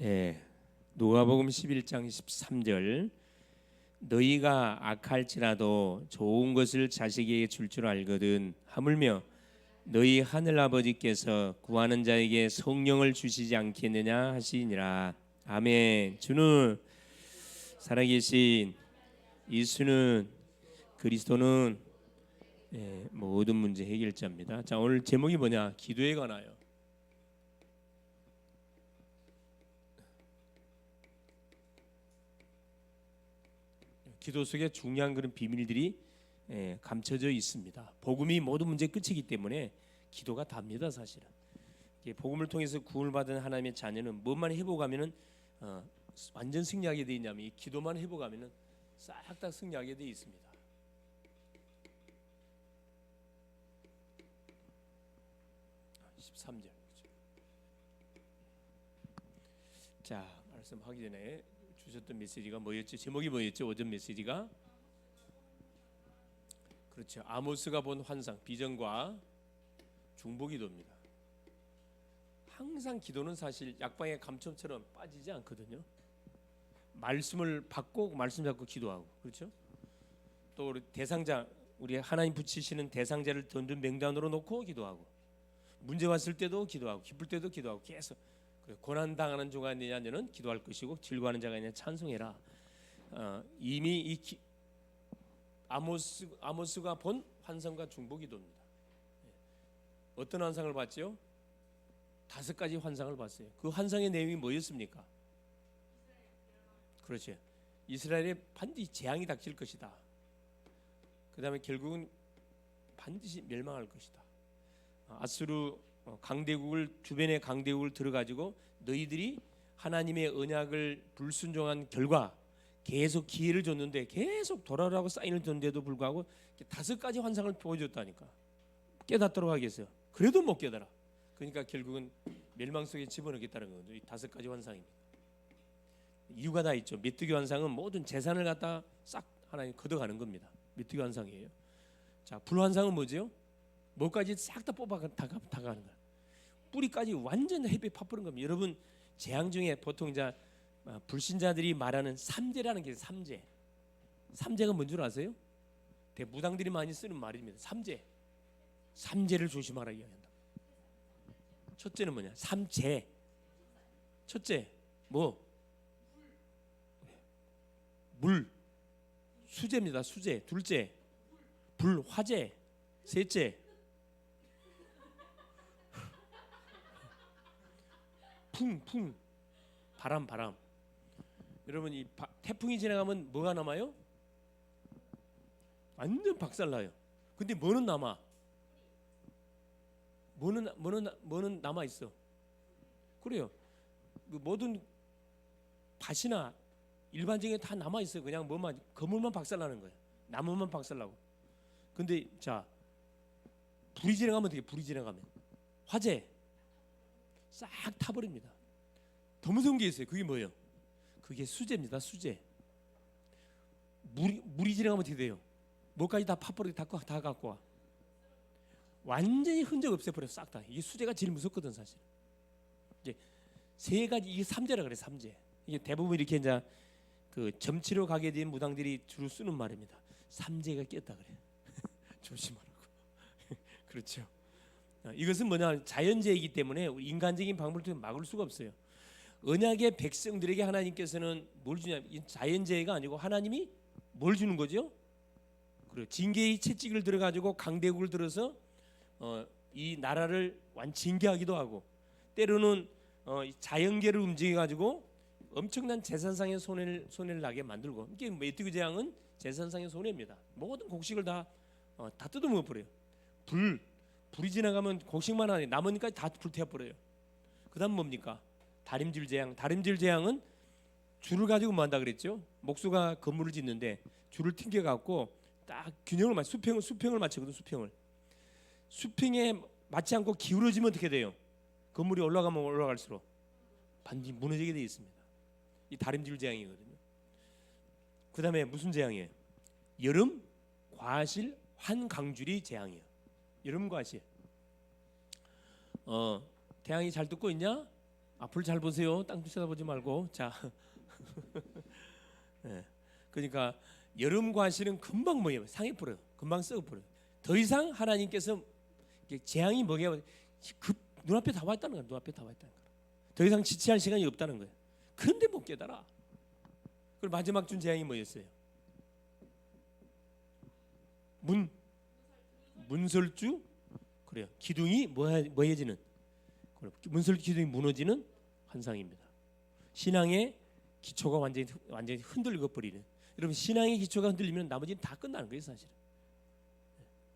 예, 누가복음 11장 13절 너희가 악할지라도 좋은 것을 자식에게 줄 줄 알거든 하물며 너희 하늘 아버지께서 구하는 자에게 성령을 주시지 않겠느냐 하시니라. 아멘. 주는 살아계신 예수는 그리스도는 모든 문제 해결자입니다. 자, 오늘 제목이 뭐냐? 기도에 관하여. 기도 속에 중요한 그런 비밀들이 감춰져 있습니다. 복음이 모든 문제 끝이기 때문에 기도가 답니다. 사실은 복음을 통해서 구원을 받은 하나님의 자녀는 뭐만 회복하면은 완전 승리하게 돼 있냐면 이 기도만 회복하면은 싹 다 승리하게 돼 있습니다. 자, 말씀하기 전에 주셨던 메시지가 뭐였죠? 제목이 뭐였죠? 오전 메시지가 그렇죠. 아모스가 본 환상, 비전과 중보기도입니다. 항상 기도는 사실 약방의 감점처럼 빠지지 않거든요. 말씀을 받고 말씀 잡고 기도하고, 그렇죠? 또 우리 대상자, 우리 하나님 붙이시는 대상자를 던진 명단으로 놓고 기도하고, 문제 왔을 때도 기도하고, 기쁠 때도 기도하고, 계속 고난 당하는 자가 있느냐 너는 기도할 것이고 즐거워하는 자가 있느냐 찬송해라. 이미 이 아모스가 본 환상과 중보기도입니다. 어떤 환상을 봤죠? 5가지 환상을 봤어요. 그 환상의 내용이 뭐였습니까? 그렇죠. 이스라엘에 반드시 재앙이 닥칠 것이다. 그 다음에 결국은 반드시 멸망할 것이다. 아수르 강대국을 주변의 강대국을 들어가지고 너희들이 하나님의 언약을 불순종한 결과 계속 기회를 줬는데 계속 돌아오라고 사인을 줬는데도 불구하고 5가지 환상을 보여줬다니까. 깨닫도록 하겠어요. 그래도 못 깨달아. 그러니까 결국은 멸망 속에 집어넣겠다는 거죠. 이 5가지 환상입니다. 이유가 다 있죠. 메뚜기 환상은 모든 재산을 갖다 싹 하나님 걷어가는 겁니다. 메뚜기 환상이에요. 자, 불 환상은 뭐죠? 뭐까지 싹 다 뽑아 다 가는 거야. 뿌리까지 완전 햇빛 파뿌는 겁니다. 여러분 재앙 중에 보통 이제 불신자들이 말하는 삼재라는 게 있어요. 삼재가 뭔 줄 아세요? 무당들이 많이 쓰는 말입니다. 삼재를 조심하라 이야기한다. 첫째는 뭐냐? 삼재. 첫째 뭐? 물. 수재입니다. 수재. 둘째 불, 화재. 셋째 풍. 바람. 여러분 이 태풍이 지나가면 뭐가 남아요? 완전 박살나요. 근데 뭐는 남아? 뭐는 남아 있어. 그래요. 모든 밭이나 일반적인 다 남아 있어요. 그냥 뭐만 건물만 박살나는 거예요. 나무만 박살나고. 근데 자 불이 지나가면 어떻게? 불이 지나가면 화재 싹 타버립니다. 더 무서운 게 있어요. 그게 뭐예요? 그게 수재입니다. 수재. 물이 지나가면 어떻게 돼요? 뭐까지 다 파버리고 다 갖고 와. 완전히 흔적 없애버려 싹 다. 이게 수재가 제일 무섭거든 사실. 이제 3가지 이게 삼재라 그래. 삼재. 이게 대부분 이렇게 이제 그 점치러 가게 된 무당들이 주로 쓰는 말입니다. 삼재가 깼다 그래. 조심하라고. 그렇죠. 이것은 뭐냐? 자연재해이기 때문에 인간적인 방법을 통해 막을 수가 없어요. 언약의 백성들에게 하나님께서는 뭘 주냐? 자연재해가 아니고 하나님이 뭘 주는 거죠? 그리고 징계의 채찍을 들어가지고 강대국을 들어서 이 나라를 징계하기도 하고 때로는 자연계를 움직여가지고 엄청난 재산상의 손해를 나게 만들고 이게 메뚜기 재앙은 재산상의 손해입니다. 모든 곡식을 다 뜯어먹어 버려요. 불이 지나가면 곡식만 아니라 나뭇잎까지 다 불태워버려요. 그 다음 뭡니까? 다림질 재앙은 줄을 가지고 뭐 한다 그랬죠? 목수가 건물을 짓는데 줄을 튕겨갖고 딱 균형을 맞춰 수평을 맞추거든. 수평에 맞지 않고 기울어지면 어떻게 돼요? 건물이 올라가면 올라갈수록 반드시 무너지게 되어 있습니다. 이 다림질 재앙이거든요. 그 다음에 무슨 재앙이에요? 여름 과실 환강줄이 재앙이에요. 여름 과실. 태양이 잘 뜨고 있냐? 앞을 잘 보세요. 땅 쳐다보지 말고. 자, 네. 그러니까 여름 과실은 금방 뭐예요? 상해버려요. 금방 썩어버려요. 더 이상 하나님께서 재앙이 뭐냐? 급 눈앞에 다 왔다는 거야. 눈앞에 다 왔다는 거야. 더 이상 지체할 시간이 없다는 거예요. 그런데 못 깨달아. 그리고 마지막 준 재앙이 뭐였어요? 문설주? 그래요. 기둥이 뭐해지는? 문설주 기둥이 무너지는 환상입니다. 신앙의 기초가 완전히 흔들려 버리는. 여러분 신앙의 기초가 흔들리면 나머지는 다 끝나는 거예요, 사실은.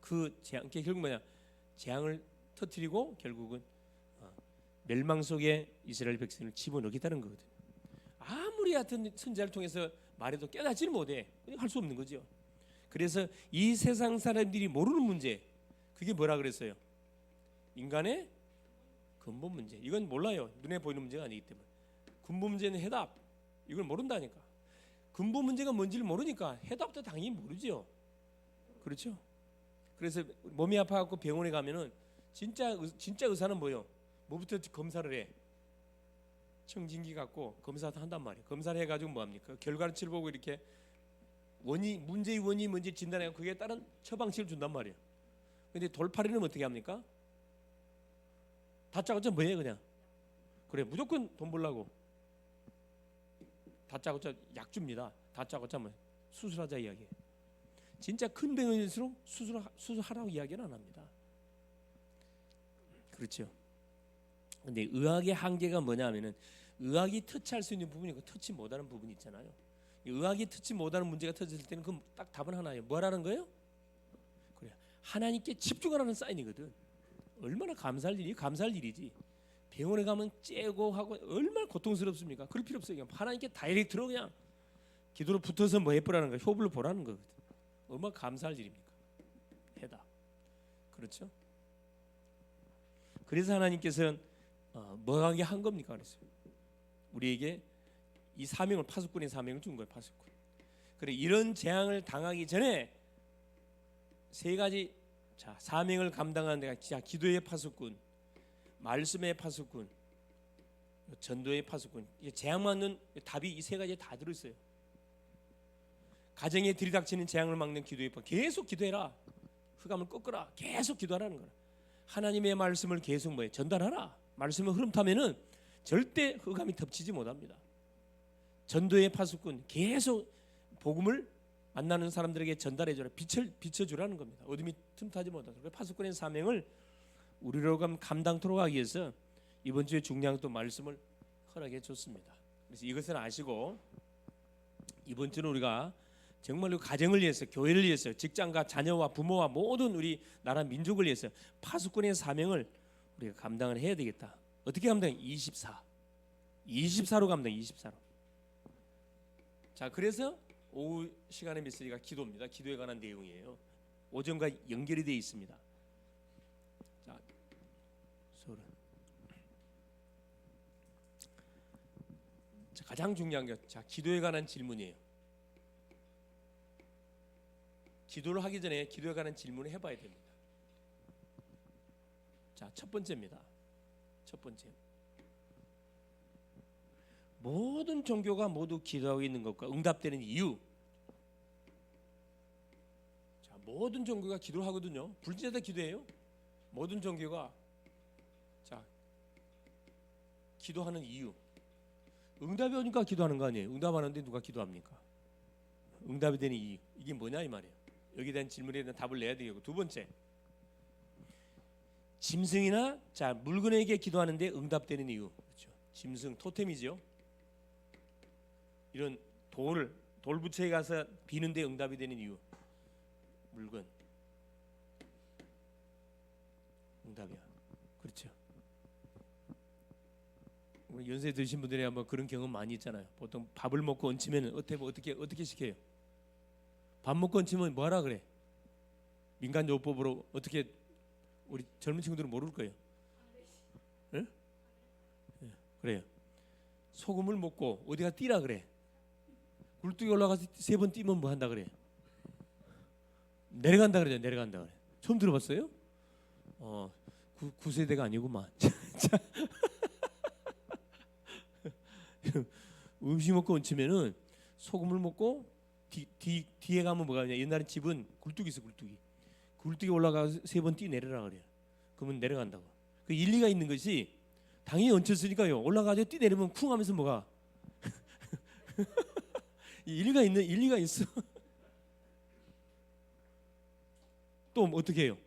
그 재앙, 결국 뭐냐? 재앙을 터뜨리고 결국은 멸망 속에 이스라엘 백성을 집어넣겠다는 거거든요. 아무리 같은 선지자를 통해서 말해도 깨닫지를 못해. 할 수 없는 거죠. 그래서 이 세상 사람들이 모르는 문제, 그게 뭐라 그랬어요? 인간의 근본 문제. 이건 몰라요. 눈에 보이는 문제가 아니기 때문에. 근본 문제는 해답. 이걸 모른다니까. 근본 문제가 뭔지를 모르니까 해답도 당연히 모르죠. 그렇죠? 그래서 몸이 아파갖고 병원에 가면은 진짜 의사는 뭐요? 뭐부터 검사를 해? 청진기 갖고 검사도 한단 말이에요. 검사를 해가지고 뭐 합니까? 결과치를 보고 이렇게 문제의 원인이 뭔지 진단해서 그에 따른 처방식을 준단 말이에요. 근데 돌팔이는 어떻게 합니까? 다짜고짜 뭐예요 그냥? 그래 무조건 돈 벌라고 다짜고짜 약 줍니다. 다짜고짜 뭐 수술하자 이야기예요. 진짜 큰 병원일수록 수술하라고 이야기는 안 합니다. 그렇죠. 근데 의학의 한계가 뭐냐면은 의학이 터치할 수 있는 부분이 있고 터치 못하는 부분이 있잖아요. 의학이 터치 못하는 문제가 터질 때는 그 딱 답은 하나예요. 뭐라는 거예요? 그래 하나님께 집중하라는 사인이거든. 얼마나 감사할 일이지. 병원에 가면 째고 하고 얼마나 고통스럽습니까? 그럴 필요 없어요. 그냥 하나님께 다이렉트로 그냥 기도로 붙어서 뭐 해보라는 거예요. 효불로 보라는 거거든. 얼마나 감사할 일입니까? 해답. 그렇죠? 그래서 하나님께서는 뭐하게 한 겁니까? 그랬어요. 우리에게 이 사명을 파수꾼의 사명을 준 거예요. 파수꾼. 그래 이런 재앙을 당하기 전에 세 가지 사명을 감당하는 데가 기도의 파수꾼, 말씀의 파수꾼, 전도의 파수꾼. 재앙 맞는 답이 이 세 가지에 다 들어있어요. 가정에 들이닥치는 재앙을 막는 기도의 파. 계속 기도해라. 흑암을 꺾어라. 계속 기도하라는 거라. 하나님의 말씀을 계속 전달하라. 말씀을 흐름 타면은 절대 흑암이 덮치지 못합니다. 전도의 파수꾼 계속 복음을 만나는 사람들에게 전달해주라. 비춰주라는 겁니다. 어둠이 틈타지 못하도록. 파수꾼의 사명을 우리로 감당토록 하기 위해서 이번 주에 중요한 또 말씀을 허락해 줬습니다. 그래서 이것을 아시고 이번 주는 우리가 정말로 가정을 위해서, 교회를 위해서, 직장과 자녀와 부모와 모든 우리 나라 민족을 위해서 파수꾼의 사명을 우리가 감당을 해야 되겠다. 어떻게 감당해? 24로 감당해. 24로. 자, 그래서 오후 시간의 메시지가 기도입니다. 기도에 관한 내용이에요. 오전과 연결이 되어 있습니다. 자, 가장 중요한 게 기도에 관한 질문이에요. 기도를 하기 전에 기도에 관한 질문을 해봐야 됩니다. 자, 첫 번째입니다. 첫 번째. 모든 종교가 모두 기도하고 있는 것과 응답되는 이유. 자, 모든 종교가 기도를 하거든요. 불신자도 기도해요. 모든 종교가 기도하는 이유. 응답이 오니까 기도하는 거 아니에요. 응답 안 하는데 누가 기도합니까? 응답이 되는 이유. 이게 뭐냐 이 말이에요. 여기에 대한 질문에 대한 답을 내야 되겠고, 두 번째, 짐승이나 물건에게 기도하는데 응답되는 이유. 그렇죠. 짐승 토템이죠. 이런 돌부처에 가서 비는데 응답이 되는 이유. 물건 응답이야. 그렇죠. 연세 드신 분들이 아마 그런 경험 많이 있잖아요. 보통 밥을 먹고 얹히면 어떻게 시켜요? 밥 먹고 얹히면 뭐하라 그래? 민간요법으로 어떻게, 우리 젊은 친구들은 모를 거예요. 네? 네, 그래요. 소금을 먹고 어디가 뛰라 그래? 굴뚝에 올라가서 3번 뛰면 뭐 한다 그래? 내려간다 그러죠. 내려간다 그래. 처음 들어봤어요? 9세대가 아니구만. 음식 먹고 얹히면은 소금을 먹고 뒤에 가면 뭐가 있냐? 옛날에 집은 굴뚝이 있어, 굴뚝이. 굴뚝에 올라가서 3번 뛰 내려라 그래요. 그러면 내려간다고. 그 일리가 있는 것이 당연히 얹혔으니까요. 올라가서 뛰 내리면 쿵 하면서 뭐가 일리가 있어. 또 어떻게 해요?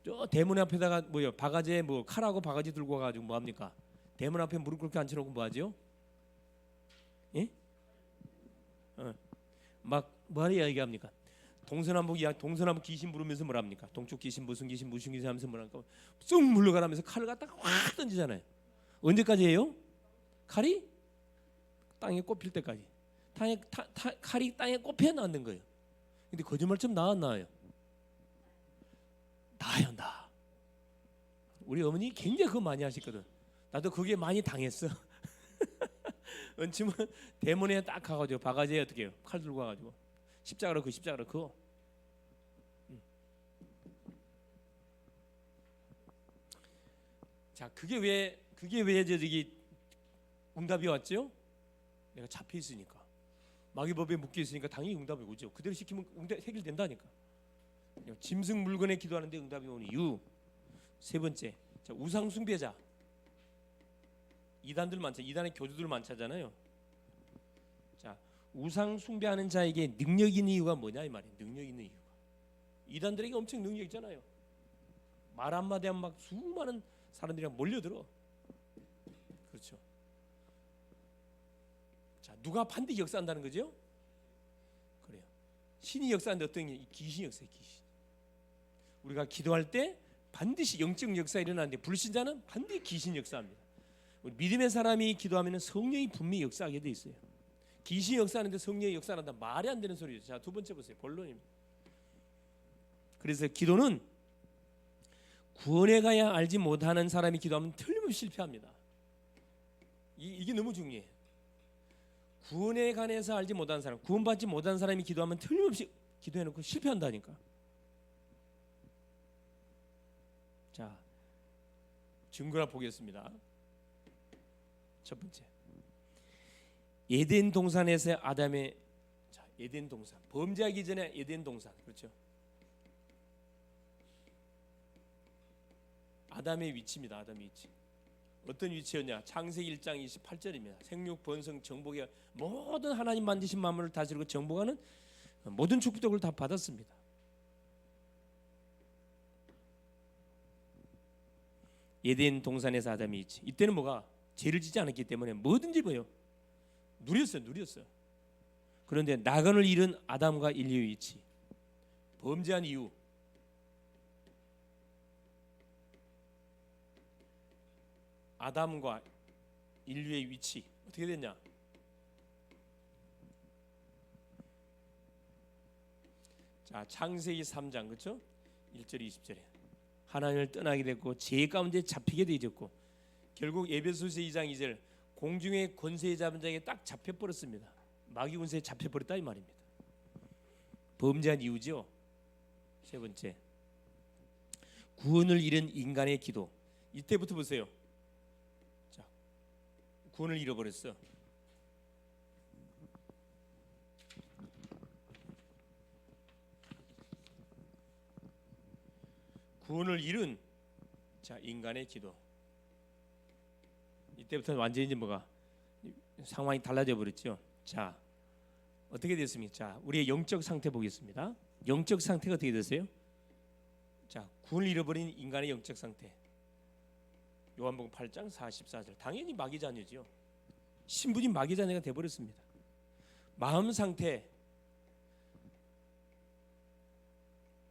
저 대문 앞에다가 뭐요? 바가지에 뭐 칼하고 바가지 들고 와가지고 뭐 합니까? 대문 앞에 무릎 꿇게 앉혀놓고 뭐 하죠? 예? 막 뭐하냐 얘기합니까? 동서남북 귀신 부르면서 뭐랍니까? 동쪽 귀신 무슨 귀신 하면서 뭐랄까? 쑥 물러가라면서 칼을 갖다가 확 던지잖아요. 언제까지 해요? 칼이 땅에 꼽힐 때까지. 칼이 땅에 꼽혀야 나는 거예요. 근데 거짓말처럼 나와요? 나. 우리 어머니 굉장히 그거 많이 하셨거든. 나도 그게 많이 당했어. 얹히면 대문에 딱 가가지고 바가지에 어떻게 해요? 칼 들고 가가지고 십자가로 그거. 자, 그게 왜 저기 응답이 왔죠? 내가 잡혀 있으니까, 마귀법에 묶여 있으니까 당연히 응답이 오죠. 그대로 시키면 해결된다니까. 짐승 물건에 기도하는데 응답이 오는 이유. 세 번째, 자, 우상 숭배자. 이단의 교주들 많잖아요. 자, 우상 숭배하는 자에게 능력 있는 이유가 뭐냐 이 말이에요. 능력 있는 이유가. 이단들에게 엄청 능력 있잖아요. 말 한마디 하면 막 수많은 사람들이랑 몰려들어. 그렇죠. 자, 누가 반드시 역사한다는 거죠? 그래요. 신이 역사하는데 어떤 게 귀신이 역사해, 귀신. 우리가 기도할 때 반드시 영적 역사 일어나는데 불신자는 반드시 귀신 역사합니다. 우리 믿음의 사람이 기도하면 성령이 분명히 역사하게 돼 있어요. 귀신이 역사하는데 성령이 역사한다, 말이 안 되는 소리죠. 자, 두 번째 보세요. 본론입니다. 그래서 기도는 구원에 가야 알지 못하는 사람이 기도하면 틀림없이 실패합니다. 이게 너무 중요해요. 구원에 관해서 알지 못하는 사람, 구원받지 못한 사람이 기도하면 틀림없이 기도해놓고 실패한다니까. 자, 증거를 보겠습니다. 첫 번째, 에덴 동산에서 아담의, 자, 에덴 동산, 범죄하기 전에 에덴 동산, 그렇죠? 아담의 위치입니다. 아담의 위치. 어떤 위치였냐? 창세기 1장 28절입니다. 생육, 번성, 정복의 모든 하나님 만드신 만물을 다스리고 정복하는 모든 축복을 다 받았습니다. 에덴 동산에서 아담이 있지. 이때는 뭐가? 죄를 짓지 않았기 때문에 뭐든지 뭐요? 누렸어요. 그런데 나그네를 잃은 아담과 인류의 위치, 범죄한 이유, 아담과 인류의 위치 어떻게 됐냐? 자, 창세기 3장 그렇죠? 1절 20절에 하나님을 떠나게 됐고 죄 가운데 잡히게 되었고 결국 에베소서 2장 2절 공중의 권세 잡은 자에게 딱 잡혀버렸습니다. 마귀 권세에 잡혀버렸다 이 말입니다. 범죄한 이유죠. 세 번째, 구원을 잃은 인간의 기도. 이때부터 보세요. 자, 구원을 잃어버렸어. 구원을 잃은 자 인간의 기도. 이때부터는 완전히 뭐가 상황이 달라져 버렸죠. 자, 어떻게 됐습니까? 자, 우리의 영적 상태 보겠습니다. 영적 상태가 어떻게 됐어요? 자, 구원을 잃어버린 인간의 영적 상태. 요한복음 8장 44절. 당연히 마귀 자녀죠. 신분이 마귀 자녀가 돼 버렸습니다. 마음 상태.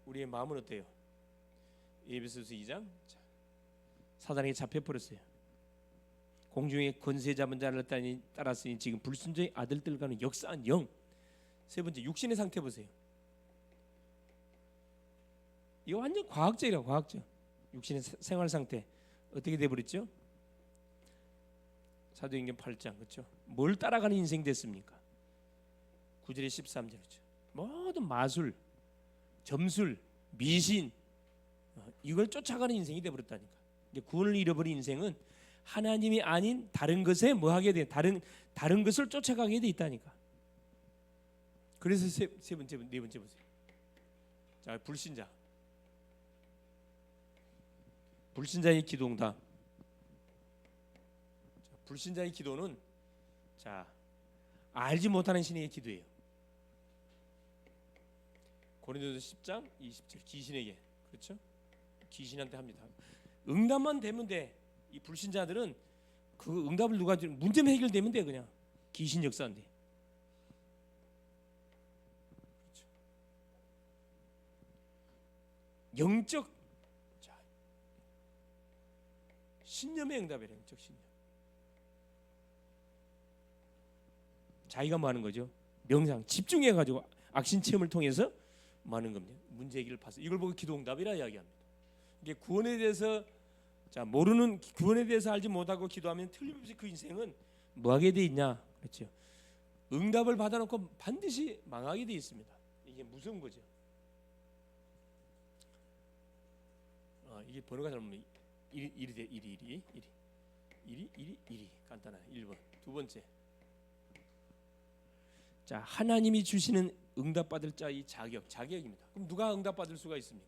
우리의 마음은 어때요? 에베소서 2장. 자, 사단에게 잡혀 버렸어요. 공중의 권세 잡은 자를 따랐으니 지금 불순종의 아들들과는 역사한 영. 세 번째, 육신의 상태 보세요. 이거 완전 과학적이라 과학적. 육신의 생활 상태 어떻게 돼버렸죠? 사도행전 8장 그렇죠? 뭘 따라가는 인생 됐습니까? 9절에 13절이죠. 모든 마술, 점술, 미신 이걸 쫓아가는 인생이 돼버렸다니까. 이제 구원을 잃어버린 인생은 하나님이 아닌 다른 것에 뭐 하게 돼? 다른 것을 쫓아가게 돼 있다니까. 그래서 세 번째, 네 번째 보세요. 자, 불신자의 기도응답. 불신자의 기도는 자, 알지 못하는 신에게 기도해요. 고린도서 10장 20절 귀신에게, 그렇죠? 귀신한테 합니다. 응답만 되면 돼. 이 불신자들은 그 응답을 누가 주는 문제만 해결되면 돼. 그냥 귀신 역사인데. 그렇죠. 영적 신념의 응답이래. 영적 신념. 자기가 뭐 하는 거죠? 명상 집중해 가지고 악신 체험을 통해서 뭐 하는 겁니다. 문제 해결을 봐서 이걸 보고 기도 응답이라 이야기합니다. 이게 구원에 대해서 모르는, 구원에 대해서 알지 못하고 기도하면 틀림없이 그 인생은 뭐 하게 돼 있냐? 그렇죠. 응답을 받아놓고 반드시 망하게 돼 있습니다. 이게 무서운 거죠. 이게 번호가 잘못하면 1이 간단하네. 1번. 두 번째. 자, 하나님이 주시는 응답받을 자의 자격입니다. 그럼 누가 응답받을 수가 있습니까?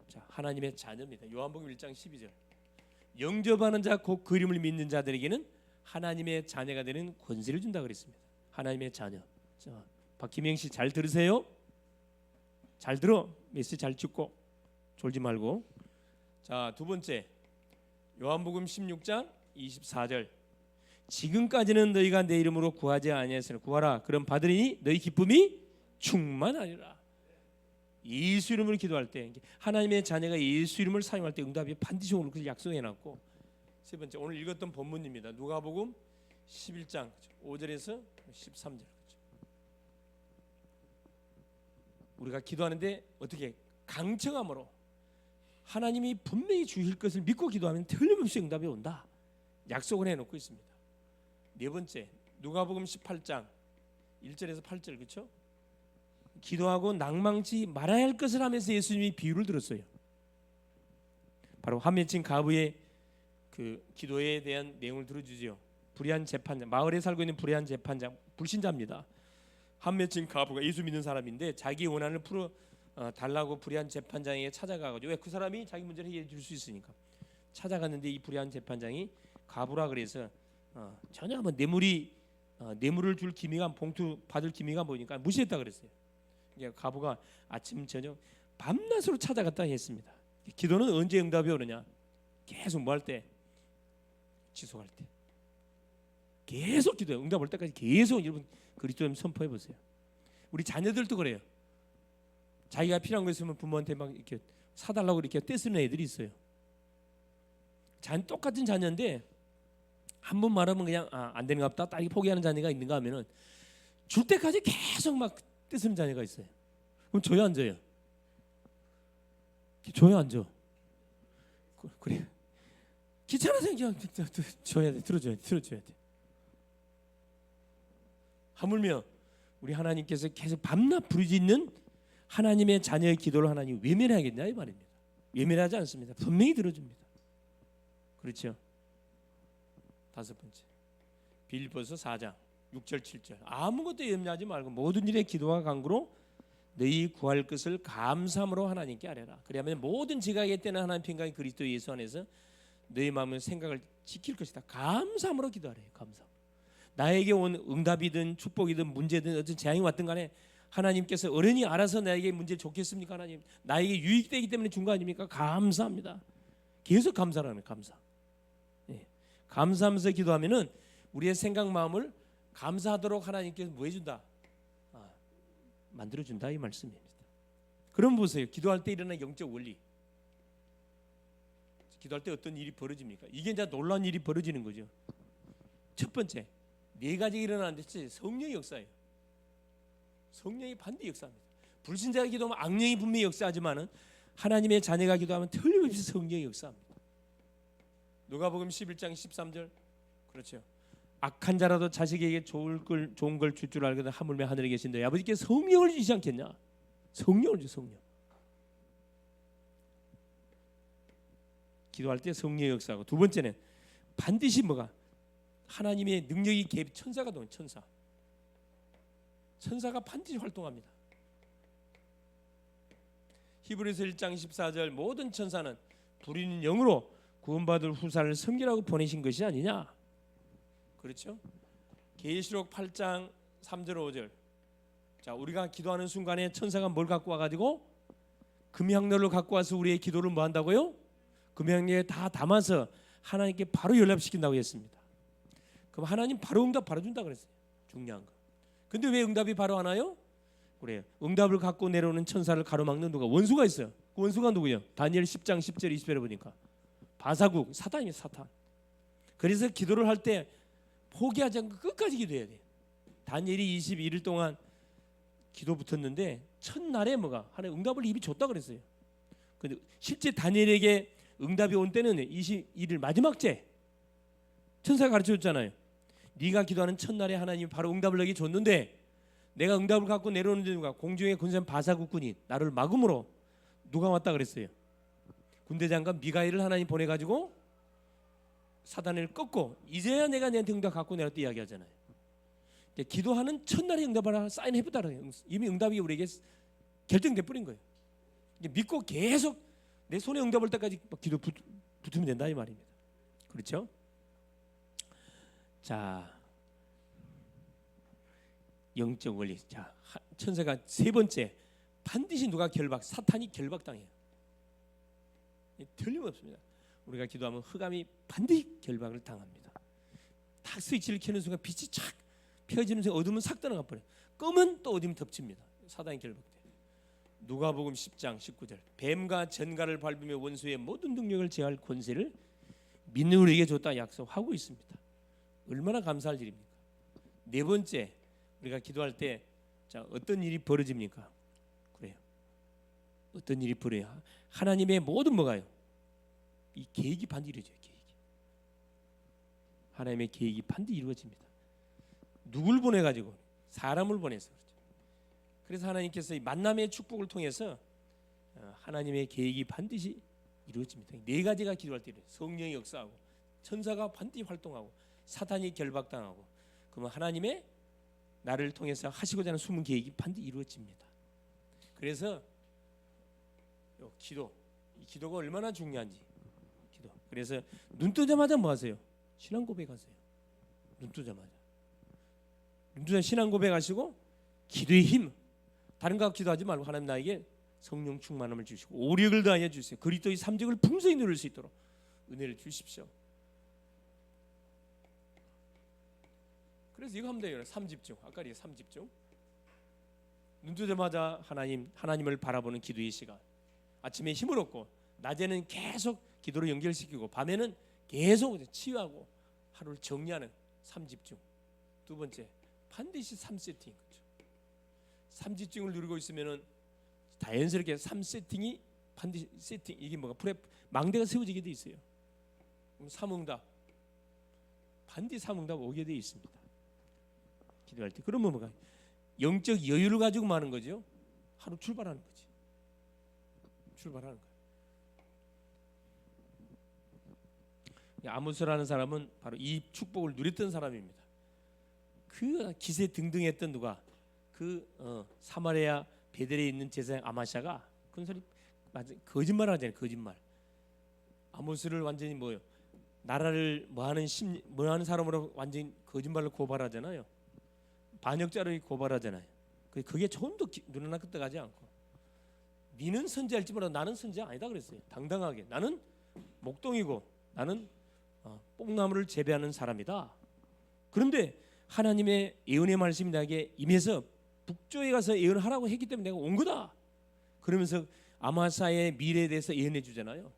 자, 하나님의 자녀입니다. 요한복음 1장 12절. 영접하는 자 곧 그 이름을 믿는 자들에게는 하나님의 자녀가 되는 권세를 준다 그랬습니다. 하나님의 자녀. 자, 박희명 씨 잘 들으세요? 잘 들어. 메시지 잘 듣고 졸지 말고. 자, 두 번째. 요한복음 16장 24절. 지금까지는 너희가 내 이름으로 구하지 아니하였으나 구하라 그럼 받으리니 너희 기쁨이 충만하리라. 예수 이름으로 기도할 때 하나님의 자녀가 예수 이름을 사용할 때 응답이 반드시 오늘 그걸 약속해놨고, 세 번째 오늘 읽었던 본문입니다. 누가복음 11장 5절에서 13절. 우리가 기도하는데 어떻게 강청함으로 하나님이 분명히 주실 것을 믿고 기도하면 틀림없이 응답이 온다. 약속을 해놓고 있습니다. 네 번째 누가복음 18장 1절에서 8절, 그렇죠? 기도하고 낭망치 말아야 할 것을 하면서 예수님이 비유를 들었어요. 바로 한 맺힌 가부의 그 기도에 대한 내용을 들어주지요. 불의한 재판장, 마을에 살고 있는 불의한 재판장, 불신자입니다. 한 맺힌 가부가 예수 믿는 사람인데 자기 원한을 풀어 달라고 불의한 재판장에게 찾아가가지고, 왜? 그 사람이 자기 문제를 해결해 줄 수 있으니까 찾아갔는데 이 불의한 재판장이 가부라 그래서 전혀 뭐 뇌물을 줄 기미가, 봉투 받을 기미가 보이니까 무시했다 그랬어요. 가부가 아침 저녁 밤낮으로 찾아갔다 했습니다. 기도는 언제 응답이 오느냐? 계속 뭐 할 때? 지속할 때. 계속 기도해. 응답 올 때까지 계속. 여러분 그리스도님 선포해 보세요. 우리 자녀들도 그래요. 자기가 필요한 거 있으면 부모한테 막 이렇게 사달라고 이렇게 떼쓰는 애들이 있어요. 똑같은 자녀인데 한 번 말하면 그냥 안 되는가 보다, 딸이 포기하는 자녀가 있는가 하면은 줄 때까지 계속 막 떼쓰는 자녀가 있어요. 그럼 줘요 안 줘요? 줘요 안 줘? 그래. 귀찮아서 그냥 줘야 돼. 들어줘야 돼. 하물며 우리 하나님께서 계속 밤낮 부르짖는 하나님의 자녀의 기도를 하나님 외면하겠냐 이 말입니다. 외면하지 않습니다. 분명히 들어줍니다. 그렇죠? 다섯 번째 빌립보서 4장 6절 7절. 아무것도 염려하지 말고 모든 일에 기도와 간구로 너희 구할 것을 감사함으로 하나님께 아뢰라. 그리하면 모든 지각에 때는 하나님 평강이 그리스도 예수 안에서 너희 마음의 생각을 지킬 것이다. 감사함으로 기도하래요. 감사함. 나에게 온 응답이든 축복이든 문제든 어떤 재앙이 왔든 간에 하나님께서 어른이 알아서 나에게 문제를 줬겠습니까? 하나님 나에게 유익되기 때문에 준 거 아닙니까? 감사합니다. 계속 감사라는 감사. 감사하면서 기도하면은 우리의 생각 마음을 감사하도록 하나님께서 뭐 해준다? 만들어준다 이 말씀입니다. 그럼 보세요. 기도할 때 일어나는 영적 원리. 기도할 때 어떤 일이 벌어집니까? 이게 이제 놀라운 일이 벌어지는 거죠. 첫 번째, 네 가지 일어나는데 성령의 역사예요. 성령이 반드시 역사합니다. 불신자가 기도하면 악령이 분명히 역사하지만은 하나님의 자녀가 기도하면 틀림없이 성령이 역사합니다. 누가복음 11장 13절. 그렇죠. 악한 자라도 자식에게 좋은 걸 줄 줄 알거든 하물며 하늘에 계신 너희 아버지께서 성령을 주시지 않겠냐? 성령을 주. 성령. 기도할 때 성령의 역사하고, 두 번째는 반드시 뭐가 하나님의 능력이 개입, 천사가 도는 천사가 반드시 활동합니다. 히브리서 1장 14절 모든 천사는 부리는 영으로 구원받을 후사를 섬기라고 보내신 것이 아니냐. 그렇죠? 계시록 8장 3절 5절. 자, 우리가 기도하는 순간에 천사가 뭘 갖고 와가지고 금향로를 갖고 와서 우리의 기도를 뭐 한다고요? 금향로에 다 담아서 하나님께 바로 연락시킨다고 했습니다. 그럼 하나님 바로 응답 바로 준다 그랬어요. 중요한 거. 근데 왜 응답이 바로 안 와요? 그래요. 응답을 갖고 내려오는 천사를 가로막는 누가? 원수가 있어요. 그 원수가 누구예요? 다니엘 10장 10절 20절에 보니까 바사국, 사탄이에요. 사탄. 그래서 기도를 할 때 포기하지 않고 끝까지 기도해야 돼요. 다니엘이 21일 동안 기도 붙었는데 첫날에 뭐가 하나님 응답을 이미 줬다 그랬어요. 근데 실제 다니엘에게 응답이 온 때는 21일 마지막 째 천사가 가르쳐줬잖아요. 네가 기도하는 첫날에 하나님이 바로 응답을 내게 줬는데 내가 응답을 갖고 내려오는 누가? 공중의 군사인 바사국군이 나를 막음으로 누가 왔다 그랬어요? 군대 장관 미가엘을 하나님 보내가지고 사단을 꺾고 이제야 내가 너한테 응답 갖고 내렸다 이야기하잖아요. 기도하는 첫날에 응답을 사인해보다는 이미 응답이 우리에게 결정돼 버린 거예요. 믿고 계속 내 손에 응답 올 때까지 기도 붙으면 된다 이 말입니다. 그렇죠? 자, 영적 원리. 자, 천사가 세 번째 반드시 누가 사탄이 결박당해요. 틀림없습니다. 우리가 기도하면 흑암이 반드시 결박을 당합니다. 탁 스위치를 켜는 순간 빛이 착 펴지는 순간 어둠은 싹 떠나가 버려요. 검은 또 어둠이 덮칩니다. 사단이 결박돼요. 누가복음 10장 19절 뱀과 전갈을 밟으며 원수의 모든 능력을 제할 권세를 믿는 우리에게 줬다 약속하고 있습니다. 얼마나 감사할 일입니까? 네 번째 우리가 기도할 때 자, 어떤 일이 벌어집니까? 그래요. 어떤 일이 벌어요? 하나님의 모든 뭐가요? 이 계획이 반드시 이루어져요. 계획이. 하나님의 계획이 반드시 이루어집니다. 누굴 보내가지고? 사람을 보내서 그렇죠. 그래서 하나님께서 이 만남의 축복을 통해서 하나님의 계획이 반드시 이루어집니다. 네 가지가 기도할 때 이루어져요. 성령이 역사하고 천사가 반드시 활동하고 사탄이 결박당하고 그러면 하나님의 나를 통해서 하시고자 하는 숨은 계획이 반드시 이루어집니다. 그래서 이 기도가 얼마나 중요한지. 기도. 그래서 눈 뜨자마자 뭐 하세요? 신앙 고백하세요. 눈 뜨자마자 신앙 고백하시고 기도의 힘. 다른 거 기도하지 말고 하나님 나에게 성령 충만함을 주시고 오력을 더하여 주세요. 그리스도의 삼직을 풍성히 누릴 수 있도록 은혜를 주십시오. 그래서 이거 하면 돼요. 삼집중. 아까 이게 삼집중. 눈 뜨자마자 하나님을 바라보는 기도의 시간. 아침에 힘을 얻고 낮에는 계속 기도로 연결시키고 밤에는 계속 치유하고 하루를 정리하는 삼집중. 두 번째 반드시 3세팅. 삼집중을 누리고 있으면은 자연스럽게 3세팅이 반드시 세팅 이게 뭐가 망대가 세워지게 돼 있어요. 삼응답 반드시 삼응답 오게 돼 있습니다. 기도할 때 그러면 뭐가 영적 여유를 가지고 마는 거죠. 하루 출발하는 거지. 출발하는 거예요. 아모스라는 사람은 바로 이 축복을 누렸던 사람입니다. 그 기세 등등했던 누가 사마리아 베델에 있는 제사장 아마샤가 그 소리 거짓말 하잖아요. 거짓말. 아모스를 완전히 뭐요? 나라를 뭐하는 사람으로 완전히 거짓말로 고발하잖아요. 반역자로 고발하잖아요. 그게 조금도 눈에 끄떡하지 않고 니는 선지할지 몰라도 나는 선지자 아니다 그랬어요. 당당하게 나는 목동이고 나는 뽕나무를 재배하는 사람이다. 그런데 하나님의 예언의 말씀이 나에게 임해서 북쪽에 가서 예언하라고 했기 때문에 내가 온 거다. 그러면서 아마사의 미래에 대해서 예언해 주잖아요.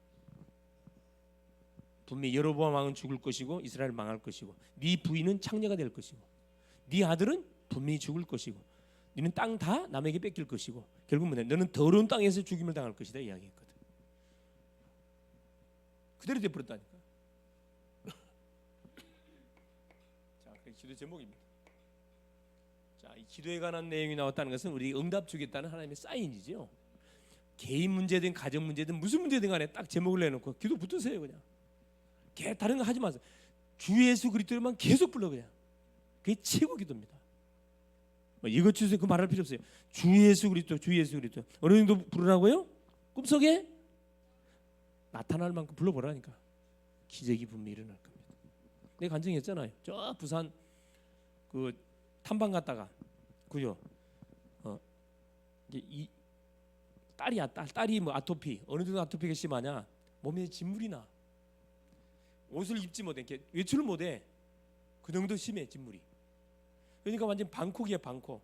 분명히 여로보암 왕은 죽을 것이고 이스라엘 망할 것이고 네 부인은 창녀가 될 것이고 네 아들은 분명히 죽을 것이고 너는 땅 다 남에게 뺏길 것이고 결국은 너는 더러운 땅에서 죽임을 당할 것이다 이야기했거든. 그대로 돼버렸다니까. 자, 그 기도 제목입니다. 자, 이 기도에 관한 내용이 나왔다는 것은 우리 응답 주겠다는 하나님의 사인이죠. 개인 문제든 가정 문제든 무슨 문제든 간에 딱 제목을 내놓고 기도 붙으세요. 그냥 다른 거 하지 마세요. 주 예수 그리스도만 계속 불러. 그냥 그게 최고 기도입니다. 이것 주세요 그 말할 필요 없어요. 주 예수 그리스도, 주 예수 그리스도. 어느 정도 부르라고요? 꿈속에 나타날 만큼 불러보라니까. 기적이 분명히 일어날 겁니다. 내가 간증했잖아요. 저 부산 그 탐방 갔다가 그죠? 이제 이 딸이 뭐 아토피, 어느 정도 아토피가 심하냐? 몸에 진물이 나. 옷을 입지 못해, 이렇게 외출을 못해. 그 정도 심해 진물이. 그러니까 완전 방콕이야 방콕.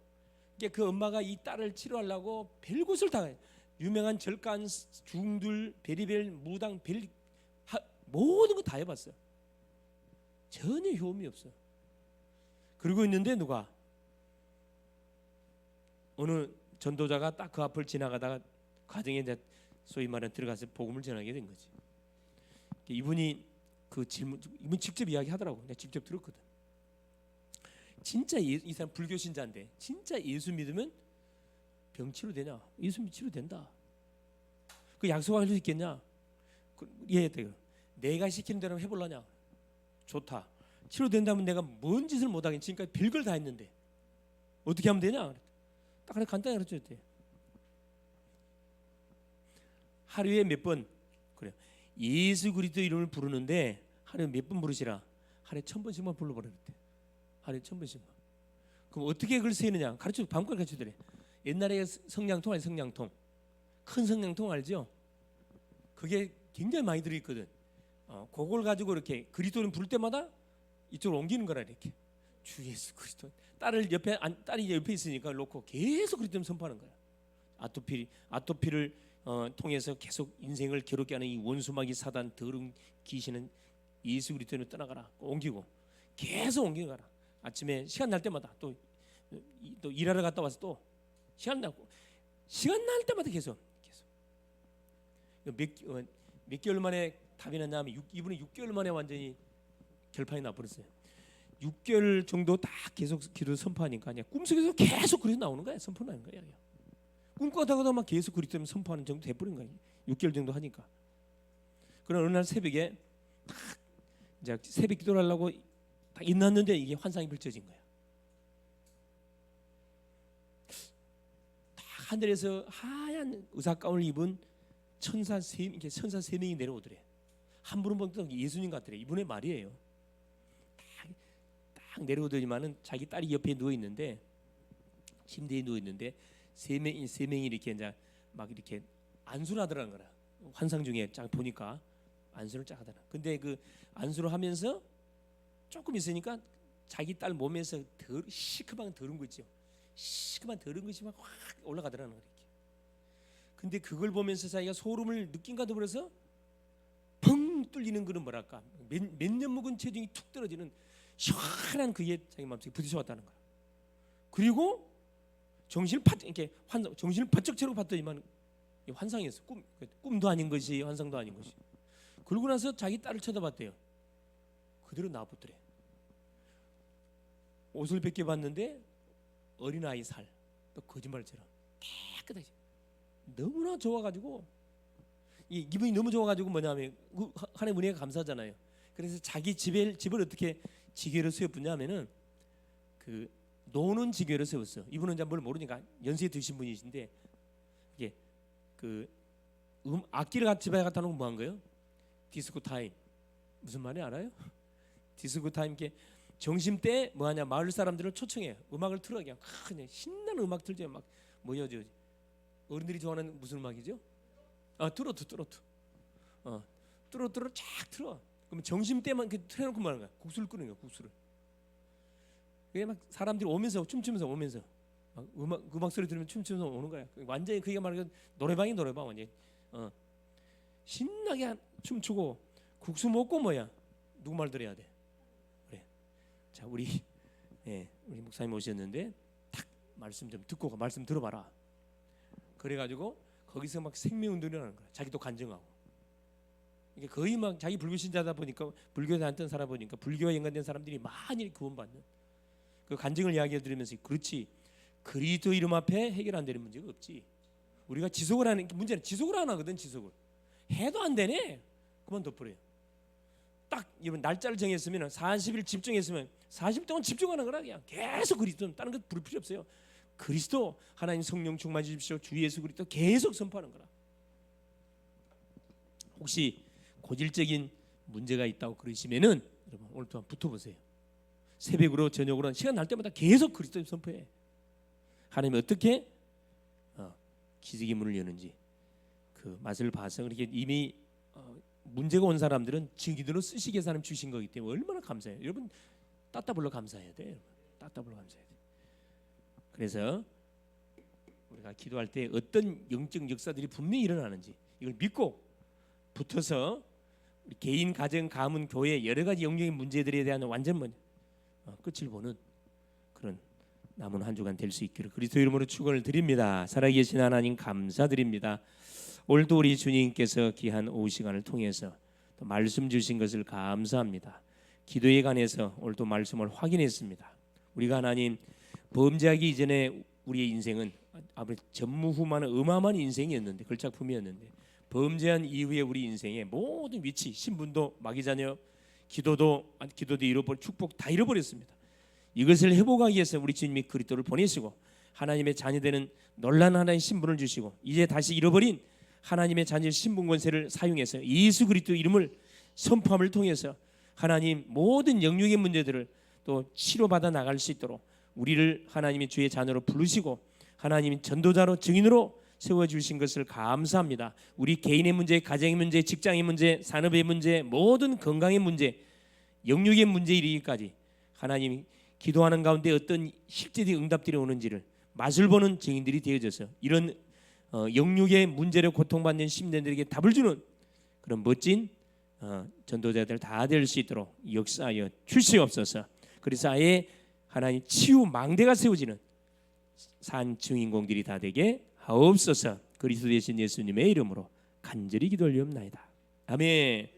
그러니까 그 엄마가 이 딸을 치료하려고 별곳을 다 유명한 절간, 중들, 베리벨, 무당, 모든 거 다 해봤어요. 전혀 효험이 없어. 그러고 있는데 누가 어느 전도자가 딱 그 앞을 지나가다가 가정에 이제 소위 말하는 들어가서 복음을 전하게 된 거지. 이분이 그 질문, 이분 직접 이야기하더라고. 내가 직접 들었거든. 진짜 이 사람 불교 신자인데 진짜 예수 믿으면 병 치료되냐? 예수 치료된다. 그 약속할 수 있겠냐? 예, 내가 시키는 대로 해볼라냐? 좋다. 치료된다면 내가 뭔 짓을 못하겠니? 지금까지 별걸 다 했는데 어떻게 하면 되냐? 딱 그래 간단히 가르쳐줬대. 하루에 몇 번 그래 예수 그리스도 이름을 부르는데 하루에 몇 번 부르시라. 하루에 1000번씩만 불러보라 그랬대. 하루에 1000번씩만. 그럼 어떻게 그걸 세느냐? 방법을 가르쳐드래. 옛날에 성냥통 아니 성냥통, 큰 성냥통 알죠? 그게 굉장히 많이 들어있거든. 그걸 가지고 이렇게 그리스도를 부를 때마다 이쪽으로 옮기는 거라 이렇게. 주 예수 그리스도. 딸이 옆에 있으니까 놓고 계속 그리스도를 선포하는 거야. 아토피를 통해서 계속 인생을 괴롭게 하는 이 원수마귀 사단 더러운 귀신은 예수 그리스도를 떠나가라. 옮기고 계속 옮기는 거라. 아침에 시간 날 때마다 또 일하러 갔다 와서 또 시간 날 때마다 계속 몇 개월 만에 답이 났냐면 이분이 6개월 만에 완전히 결판이 나버렸어요. 6개월 정도 딱 계속 기도를 선포하니까 그냥 꿈속에서 계속 그리스도 나오는 거야. 선포하는 거야. 꿈꿔다가도 막 계속 그리스도 선포하는 정도 돼버린 거야. 6개월 정도 하니까. 그런 어느 날 새벽에 딱 이제 새벽 기도를 하려고 딱 일어났는데 이게 환상이 펼쳐진 거야. 딱 하늘에서 하얀 의사가운을 입은 천사 세 명이 내려오더래. 한 분은 보니까 예수님 같더래. 이분의 말이에요. 딱 내려오더니만은 자기 딸이 옆에 누워 있는데 침대에 누워 있는데 세 명이 이렇게 이제 막 이렇게 안수를 하더라는 거라. 환상 중에 쫙 보니까 안수를 쫙 하더라. 근데 그 안수를 하면서 조금 있으니까 자기 딸 몸에서 시커먼 더러운 거 있죠. 시커먼 더러운 것이 막 확 올라가더라는 거야. 이렇게. 근데 그걸 보면서 자기가 소름을 느낀가 도 그래서 펑 뚫리는 그런 뭐랄까 몇 년 묵은 체중이 툭 떨어지는 시원한 그게 자기 마음속에 부딪혀왔다는 거야. 그리고 정신을 바짝 차리고 봤더니만 환상이었어. 꿈도 아닌 것이 환상도 아닌 것이. 그러고 나서 자기 딸을 쳐다봤대요. 그대로 나붙더래. 옷을 벗겨봤는데 어린아이 살, 또 거짓말처럼 깨끗하지. 너무나 좋아가지고 이 기분이 너무 좋아가지고 뭐냐면 하나님 은혜가 감사하잖아요. 그래서 자기 집을 어떻게 지게로 세웠냐면은 그 노는 지게로 세웠어. 이분은 잘 뭘 모르니까 연세 드신 분이신데 이게 그 악기를 집에 갖다 놓고 뭐 한 거예요? 디스코 타임. 무슨 말이 알아요? 디스코 타임. 이게 점심 때 뭐하냐 마을 사람들을 초청해 음악을 틀어 그냥 신나는 음악 틀죠. 막 뭐요 저 어른들이 좋아하는 무슨 음악이죠? 트로트. 트로트를 쫙 틀어. 그럼 점심 때만 그 틀어놓고 말하는 거야. 국수를 끓는 거야. 국수를. 그게 막 사람들이 오면서 춤추면서 오면서 막 음악 소리 들으면 춤추면서 오는 거야. 완전히 그게 말하면 노래방 완전히. 신나게 춤추고 국수 먹고 뭐야? 누구 말 들어야 돼? 그래. 자 우리 목사님 오셨는데 딱 말씀 좀 듣고 말씀 들어봐라. 그래가지고 거기서 막 생명운동이 하는 거야. 자기도 간증하고. 이게 거의 막 자기 불교 신자다 보니까 불교에 다녔던 사람 보니까 불교와 연관된 사람들이 많이 구원받는 그 간증을 이야기해 드리면서 그렇지 그리스도 이름 앞에 해결 안 되는 문제가 없지. 우리가 지속을 하는 문제는 지속을 안 하거든. 지속을 해도 안 되네. 그만둬버려요. 딱 이번 날짜를 정했으면 40일 집중했으면 40일 동안 집중하는 거라. 그냥 계속 그리스도, 다른 것 부를 필요 없어요. 그리스도, 하나님 성령 충만 주십시오, 주 예수 그리스도 계속 선포하는 거라. 혹시 고질적인 문제가 있다고 그러시면은 여러분 오늘 또한 붙어보세요. 새벽으로 저녁으로 시간 날 때마다 계속 그리스도 선포해. 하나님이 어떻게 기적의 문을 여는지 그 맛을 봐서. 그렇게 이미 문제가 온 사람들은 증인으로 쓰시게 하나님 주신 거기 때문에 얼마나 감사해요. 여러분 따따블로 감사해야 돼요. 따따블로 감사해야 돼요. 그래서 우리가 기도할 때 어떤 영적 역사들이 분명히 일어나는지 이걸 믿고 붙어서 우리 개인, 가정, 가문, 교회 여러 가지 영적인 문제들에 대한 완전 끝을 보는 그런 남은 한 주간 될 수 있기를 그리스도 이름으로 축원을 드립니다. 살아계신 하나님 감사드립니다. 오늘도 우리 주님께서 귀한 오후 시간을 통해서 또 말씀 주신 것을 감사합니다. 기도에 관해서 오늘도 말씀을 확인했습니다. 우리가 하나님 범죄하기 이전에 우리의 인생은 아무리 전무후무한 어마어마한 인생이었는데, 걸작품이었는데, 범죄한 이후에 우리 인생의 모든 위치, 신분도 마귀자녀, 기도도 잃어버려, 축복 다 잃어버렸습니다. 이것을 회복하기 위해서 우리 주님이 그리스도를 보내시고 하나님의 자녀되는 놀라운 하나님의 신분을 주시고 이제 다시 잃어버린 하나님의 자녀 신분 권세를 사용해서 예수 그리스도 이름을 선포함을 통해서 하나님 모든 영육의 문제들을 또 치료받아 나갈 수 있도록 우리를 하나님의 주의 자녀로 부르시고 하나님이 전도자로 증인으로 세워주신 것을 감사합니다. 우리 개인의 문제, 가정의 문제, 직장의 문제, 산업의 문제, 모든 건강의 문제, 영육의 문제에 이르기까지 하나님이 기도하는 가운데 어떤 실제적인 응답들이 오는지를 맛을 보는 증인들이 되어져서 이런 영육의 문제로 고통받는 시민들에게 답을 주는 그런 멋진 전도자들 다 될 수 있도록 역사하여 주시옵소서. 그래서 아예 하나님 치유 망대가 세워지는 산 증인공들이 다 되게 하옵소서. 그리스도 되신 예수님의 이름으로 간절히 기도 올리옵나이다. 아멘.